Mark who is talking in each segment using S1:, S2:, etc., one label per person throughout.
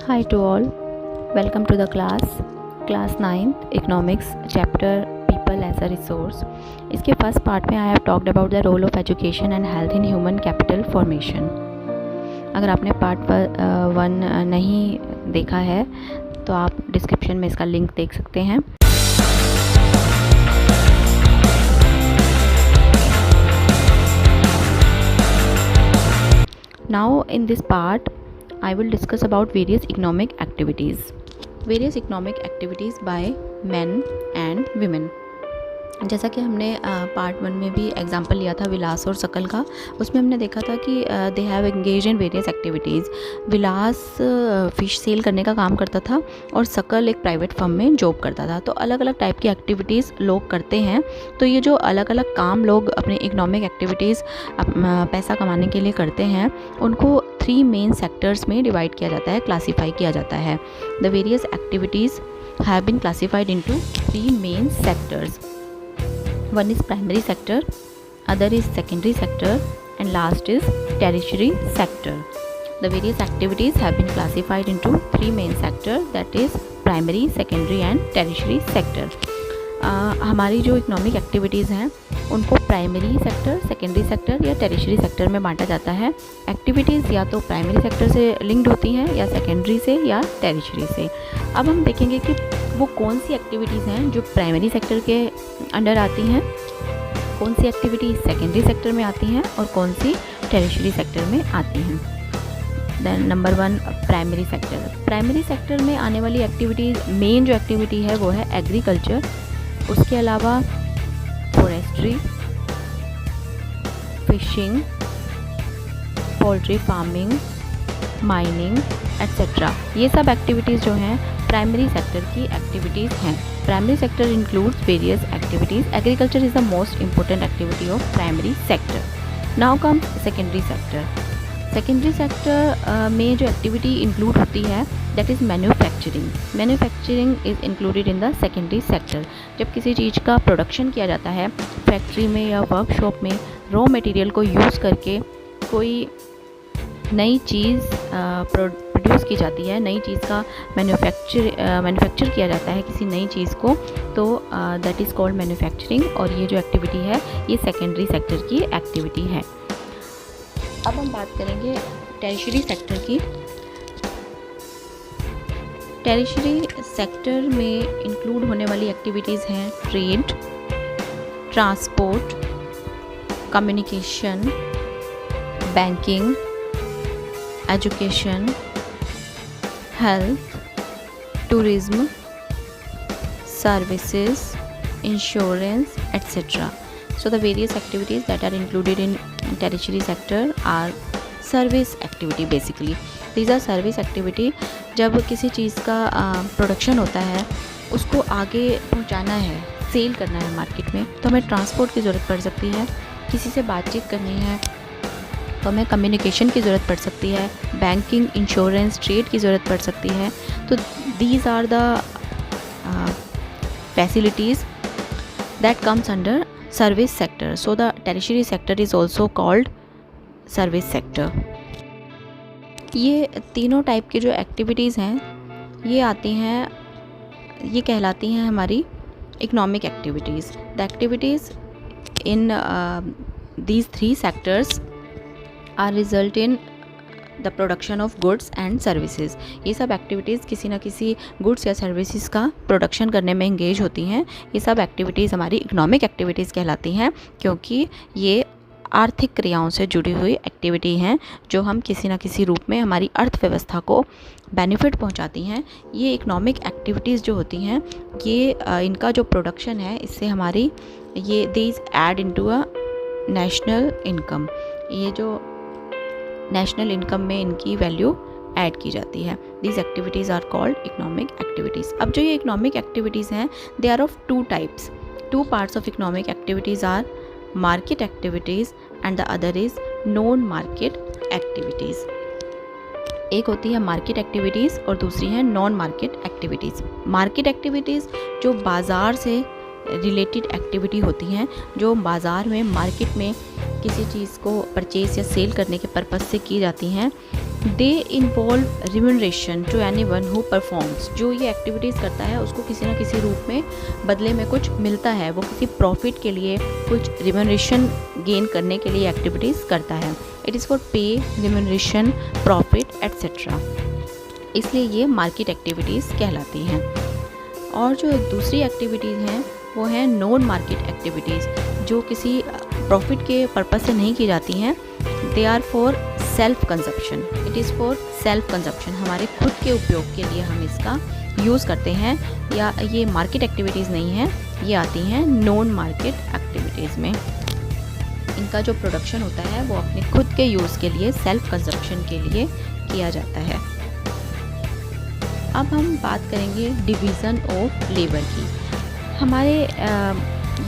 S1: Hi to all, welcome to the class 9th Economics chapter People as a Resource. इसके first part में I have talked about the role of education and health in human capital formation. अगर आपने part 1 नहीं देखा है तो आप description में इसका लिंक देख सकते हैं. Now in this part I will discuss about various economic activities by men and women. जैसा कि हमने पार्ट 1 में भी एग्जाम्पल लिया था विलास और सकल का, उसमें हमने देखा था कि they have engage in various activities. Vilas fish sale करने का काम करता था और सकल एक प्राइवेट फर्म में जॉब करता था. तो अलग अलग टाइप की एक्टिविटीज़ लोग करते हैं. तो ये जो अलग अलग काम लोग अपने इकोनॉमिक एक्टिविटीज़ पैसा कमाने के लिए करते हैं, उनको 3 मेन सेक्टर्स में डिवाइड किया जाता है, क्लासीफाई किया जाता है. The various activities have been classified into 3 main sectors. One is primary sector, other is secondary sector, and last is tertiary sector. The various activities have been classified into 3 main sector, that is primary, secondary and tertiary sector. हमारी जो economic activities हैं उनको primary sector, secondary sector या tertiary sector में बांटा जाता है. Activities या तो प्राइमरी सेक्टर से लिंक्ड होती हैं या सेकेंडरी से या टेरिशरी से. अब हम देखेंगे कि वो कौन सी एक्टिविटीज़ हैं जो प्राइमरी सेक्टर के अंडर आती हैं, कौन सी एक्टिविटीज़ सेकेंडरी सेक्टर में आती हैं और कौन सी टेरिशरी सेक्टर में आती हैं. Then number 1 primary sector. Primary sector में आने वाली एक्टिविटीज़, मेन जो एक्टिविटी है वो है एग्रीकल्चर. उसके अलावा forestry, fishing, poultry farming, mining etcetera. ये सब एक्टिविटीज़ जो हैं प्राइमरी सेक्टर की एक्टिविटीज़ हैं. Primary sector includes various activities. Agriculture is the most important activity of primary sector. Now comes secondary sector. Secondary sector में जो एक्टिविटी इंक्लूड होती है that is manufacturing. Manufacturing is included in the secondary sector. जब किसी चीज़ का production किया जाता है फैक्ट्री में या वर्कशॉप में, रॉ मटेरियल को यूज़ करके कोई नई चीज़ प्रोड्यूस की जाती है, नई चीज़ का मैन्युफैक्चर किया जाता है किसी नई चीज़ को, तो दैट इज़ कॉल्ड मैन्युफैक्चरिंग. और ये जो एक्टिविटी है ये सेकेंडरी सेक्टर की एक्टिविटी है. अब हम बात करेंगे टेरिशरी सेक्टर की. टेरिशरी सेक्टर में इंक्लूड होने वाली एक्टिविटीज़ हैं trade, transport, communication, banking, education, health, tourism, services, insurance etcetera. So the various activities that are included in tertiary sector are service activity basically. These are service activity. जब किसी चीज़ का production होता है, उसको आगे पहुंचाना है, सेल करना है मार्केट में, तो हमें ट्रांसपोर्ट की ज़रूरत पड़ सकती है. किसी से बातचीत करनी है तो हमें कम्युनिकेशन की ज़रूरत पड़ सकती है. बैंकिंग, इंश्योरेंस, ट्रेड की ज़रूरत पड़ सकती है. तो these are the facilities that comes under service sector. So the tertiary sector is also called service sector. ये तीनों टाइप की जो एक्टिविटीज़ हैं ये आती हैं, ये कहलाती हैं हमारी economic activities. The activities in these 3 sectors are result in the production of goods and services. ये सब एक्टिविटीज़ किसी न किसी गुड्स या सर्विसेज का प्रोडक्शन करने में इंगेज होती हैं. ये सब एक्टिविटीज़ हमारी इकोनॉमिक एक्टिविटीज़ कहलाती हैं, क्योंकि ये आर्थिक क्रियाओं से जुड़ी हुई एक्टिविटी हैं जो हम किसी न किसी रूप में हमारी अर्थव्यवस्था को बेनिफिट पहुंचाती हैं. ये इकोनॉमिक एक्टिविटीज़ जो होती हैं ये इनका जो प्रोडक्शन है इससे हमारी ये these add into a national income. ये जो नेशनल इनकम में इनकी वैल्यू ऐड की जाती है. These activities are called economic activities. अब जो ये इकोनॉमिक एक्टिविटीज़ हैं they are of 2 types. 2 parts of economic activities are market activities and the other is non market activities. एक होती है मार्केट एक्टिविटीज़ और दूसरी है non market activities. Market activities जो बाज़ार से रिलेटेड एक्टिविटी होती हैं, जो बाज़ार में मार्केट में किसी चीज़ को परचेज़ या सेल करने के पर्पज़ से की जाती हैं, they involve remuneration to any one who performs. जो ये एक्टिविटीज़ करता है उसको किसी न किसी रूप में बदले में कुछ मिलता है, वो किसी प्रॉफिट के लिए, कुछ रिम्यूनरेशन गेन करने के लिए एक्टिविटीज़ करता है। इट इज़ फॉर पे, रिम्यूनरेशन, प्रॉफिट एट्सेट्रा। इसलिए ये मार्केट एक्टिविटीज़ कहलाती हैं। और जो दूसरी एक्टिविटीज़ हैं वो हैं नॉन मार्केट एक्टिविटीज़, जो किसी प्रॉफिट के पर्पज़ से नहीं की जाती हैं। They are for self consumption. It is for self consumption, हमारे खुद के उपयोग के लिए हम इसका यूज़ करते हैं। या ये मार्केट एक्टिविटीज़ नहीं हैं, ये आती हैं नॉन मार्केट एक्टिविटीज़ में। इनका जो प्रोडक्शन होता है वो अपने खुद के यूज़ के लिए, सेल्फ कंजप्शन के लिए किया जाता है। अब हम बात करेंगे डिवीज़न ऑफ लेबर की। हमारे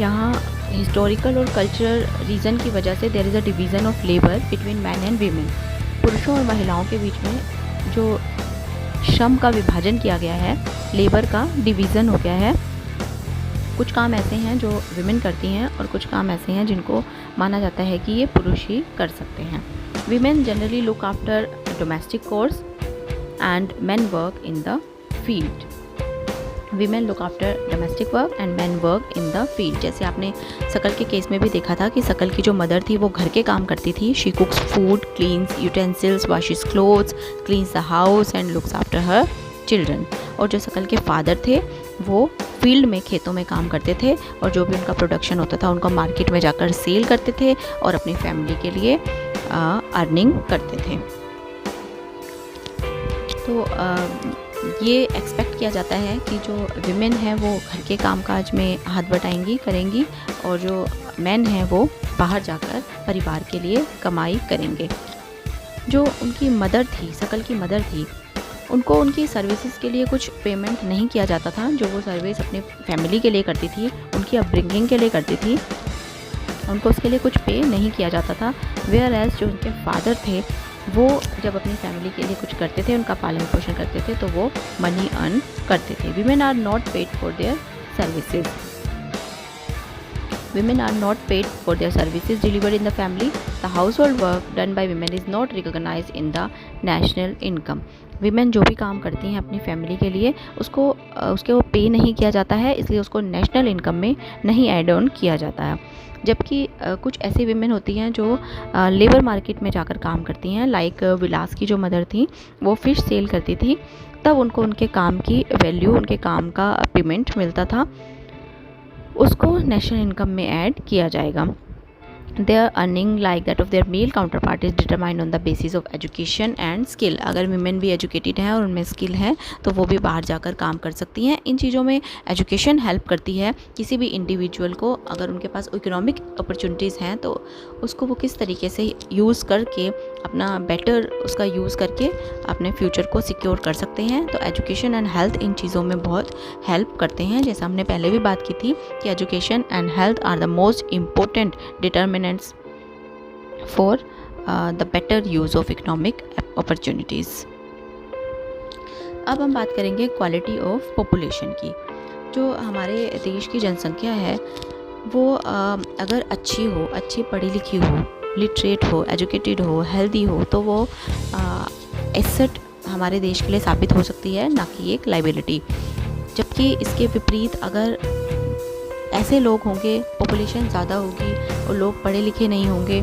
S1: यहाँ हिस्टोरिकल और कल्चरल रीज़न की वजह से there is a division of labour between man and women. पुरुषों और महिलाओं के बीच में जो श्रम का विभाजन किया गया है, लेबर का डिवीज़न हो गया है। कुछ काम ऐसे हैं जो विमेन करती हैं और कुछ काम ऐसे हैं जिनको माना जाता है कि ये पुरुष ही कर सकते हैं। Women generally look after domestic course and main work in the field. Women look after domestic work and man work in the field. जैसे आपने शकल के केस में भी देखा था कि शकल की जो मदर थी वो घर के काम करती थी। She कुक्स food, cleans utensils, washes clothes, cleans the house and looks after her children. और जो शकल के फादर थे वो फील्ड में, खेतों में काम करते थे और जो भी उनका प्रोडक्शन होता था उनको मार्केट में जाकर सेल करते थे और अपनी फैमिली के लिए अर्निंग करते थे। तो ये एक्सपेक्ट किया जाता है कि जो विमेन है वो घर के कामकाज में हाथ बटाएंगी, करेंगी, और जो मैन हैं वो बाहर जाकर परिवार के लिए कमाई करेंगे। जो उनकी मदर थी, शकल की मदर थी, उनको उनकी सर्विसेज के लिए कुछ पेमेंट नहीं किया जाता था। जो वो सर्विस अपनी फैमिली के लिए करती थी, उनकी अपब्रिंगिंग के लिए करती थी, उनको उसके लिए कुछ पे नहीं किया जाता था। वेयर एज जो उनके फादर थे वो जब अपनी फैमिली के लिए कुछ करते थे, उनका पालन पोषण करते थे, तो वो मनी अर्न करते थे। Women are not paid for their services. Women are not paid for their services delivered in the family. The household work done by women is not recognized in the national income. Women जो भी काम करती हैं अपनी family के लिए उसके वो पे नहीं किया जाता है, इसलिए उसको नेशनल इनकम में नहीं ऐड ऑन किया जाता है। जबकि कुछ ऐसी विमेन होती हैं जो लेबर मार्केट में जाकर काम करती हैं। लाइक विलास की जो मदर थी वो फ़िश सेल करती थी, तब उनको उनके काम की वैल्यू, उनके काम का पेमेंट मिलता था, उसको नेशनल इनकम में ऐड किया जाएगा। Their earning like that of their male counterpart is determined on the basis of education and skill. अगर women भी educated हैं और उनमें skill है तो वो भी बाहर जाकर काम कर सकती हैं। इन चीज़ों में education help करती है किसी भी individual को। अगर उनके पास economic opportunities हैं तो उसको वो किस तरीके से यूज़ करके अपना better उसका यूज़ करके अपने फ्यूचर को सिक्योर कर सकते हैं। तो एजुकेशन एंड हेल्थ इन चीज़ों में बहुत हेल्प करते हैं। जैसा हमने पहले भी बात की थी कि education and health are the most important determinants for the better use of economic opportunities. अब हम बात करेंगे क्वालिटी ऑफ पॉपुलेशन की। जो हमारे देश की जनसंख्या है वो अगर अच्छी हो, अच्छी पढ़ी लिखी हो, लिटरेट हो, एजुकेटेड हो, हेल्दी हो, तो वो एसेट हमारे देश के लिए साबित हो सकती है, ना कि एक लाइबिलिटी। जबकि इसके विपरीत अगर ऐसे लोग होंगे, पॉपुलेशन ज़्यादा होगी और लोग पढ़े लिखे नहीं होंगे,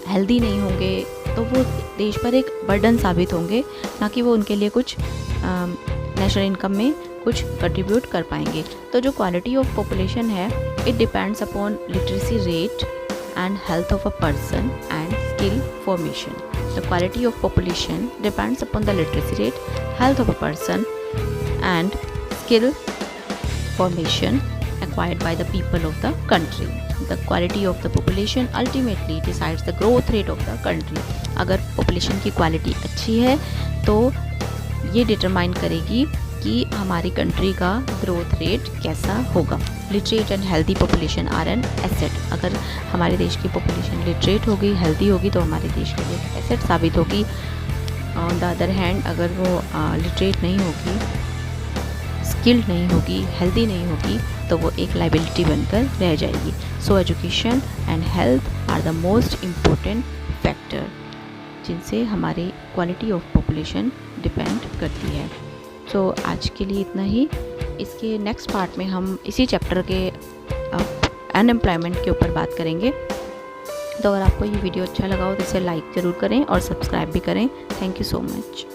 S1: हेल्दी नहीं होंगे, तो वो देश पर एक बर्डन साबित होंगे, ना कि वो उनके लिए कुछ नेशनल इनकम में कुछ कंट्रीब्यूट कर पाएंगे। तो जो क्वालिटी ऑफ पॉपुलेशन है it depends upon literacy rate and health of a person and skill formation. The quality of population depends upon the literacy rate, health of a person and skill formation acquired by the people of the country. The quality of the population ultimately decides the growth rate of the country. अगर population की quality अच्छी है तो ये determine करेगी कि हमारी country का ग्रोथ रेट कैसा होगा। Literate and healthy population are an asset. अगर हमारे देश की पॉपुलेशन लिटरेट होगी, हेल्दी होगी, तो हमारे देश के लिए एसेट साबित होगी। ऑन द अदर हैंड अगर वो लिटरेट नहीं होगी, स्किल्ड नहीं होगी, हेल्दी नहीं होगी, तो वो एक लाइबिलिटी बनकर रह जाएगी। So education and health are the most important factor जिनसे हमारी क्वालिटी ऑफ पॉपुलेशन डिपेंड करती है। सो आज के लिए इतना ही। इसके नेक्स्ट पार्ट में हम इसी चैप्टर के अनएम्प्लॉयमेंट के ऊपर बात करेंगे। तो अगर आपको ये वीडियो अच्छा लगा हो तो इसे लाइक ज़रूर करें और सब्सक्राइब भी करें। Thank you so much.